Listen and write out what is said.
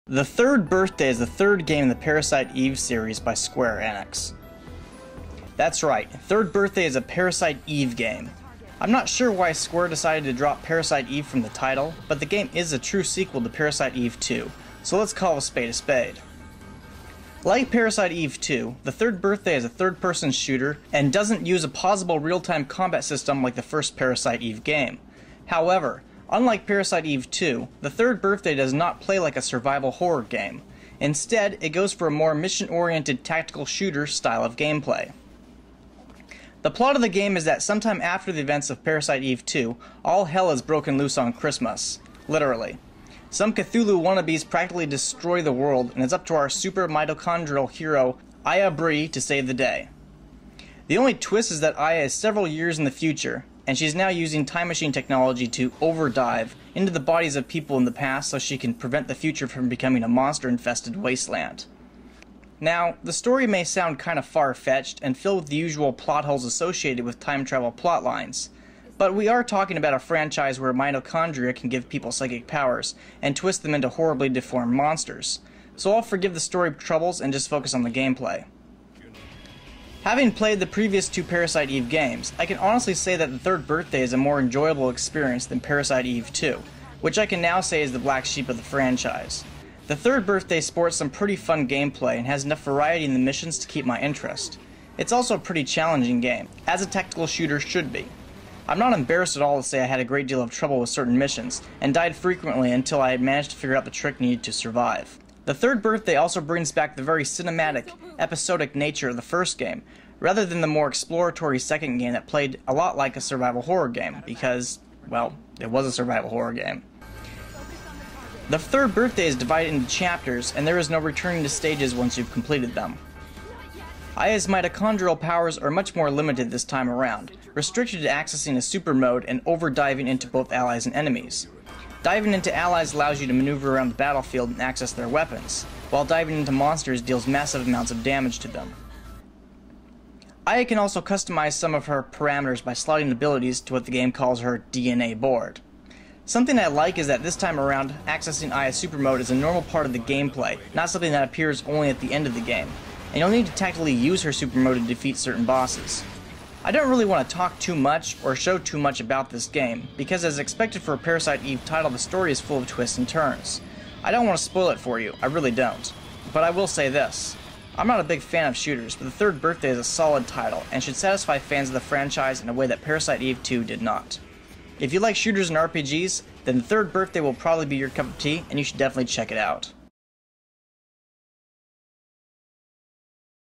The Third Birthday is the third game in the Parasite Eve series by Square Enix. That's right, Third Birthday is a Parasite Eve game. I'm not sure why Square decided to drop Parasite Eve from the title, but the game is a true sequel to Parasite Eve 2, so let's call a spade a spade. Like Parasite Eve 2, The Third Birthday is a third-person shooter and doesn't use a pausable real-time combat system like the first Parasite Eve game. However, unlike Parasite Eve 2, The Third Birthday does not play like a survival horror game. Instead, it goes for a more mission-oriented tactical shooter style of gameplay. The plot of the game is that sometime after the events of Parasite Eve 2, all hell is broken loose on Christmas. Literally. Some Cthulhu wannabes practically destroy the world, and it's up to our super mitochondrial hero, Aya Brea, to save the day. The only twist is that Aya is several years in the future, and she's now using time machine technology to overdive into the bodies of people in the past so she can prevent the future from becoming a monster-infested wasteland. Now, the story may sound kind of far-fetched and filled with the usual plot holes associated with time travel plotlines, but we are talking about a franchise where mitochondria can give people psychic powers and twist them into horribly deformed monsters, so I'll forgive the story troubles and just focus on the gameplay. Having played the previous two Parasite Eve games, I can honestly say that The Third Birthday is a more enjoyable experience than Parasite Eve 2, which I can now say is the black sheep of the franchise. The Third Birthday sports some pretty fun gameplay and has enough variety in the missions to keep my interest. It's also a pretty challenging game, as a tactical shooter should be. I'm not embarrassed at all to say I had a great deal of trouble with certain missions, and died frequently until I had managed to figure out the trick needed to survive. The Third Birthday also brings back the very cinematic, episodic nature of the first game, rather than the more exploratory second game that played a lot like a survival horror game, because, well, it was a survival horror game. The Third Birthday is divided into chapters, and there is no returning to stages once you've completed them. Aya's mitochondrial powers are much more limited this time around, restricted to accessing a super mode and over-diving into both allies and enemies. Diving into allies allows you to maneuver around the battlefield and access their weapons, while diving into monsters deals massive amounts of damage to them. Aya can also customize some of her parameters by slotting abilities to what the game calls her DNA board. Something I like is that this time around, accessing Aya's super mode is a normal part of the gameplay, not something that appears only at the end of the game, and you'll need to tactically use her super mode to defeat certain bosses. I don't really want to talk too much or show too much about this game, because as expected for a Parasite Eve title, the story is full of twists and turns. I don't want to spoil it for you, I really don't. But I will say this. I'm not a big fan of shooters, but The Third Birthday is a solid title, and should satisfy fans of the franchise in a way that Parasite Eve 2 did not. If you like shooters and RPGs, then The Third Birthday will probably be your cup of tea, and you should definitely check it out.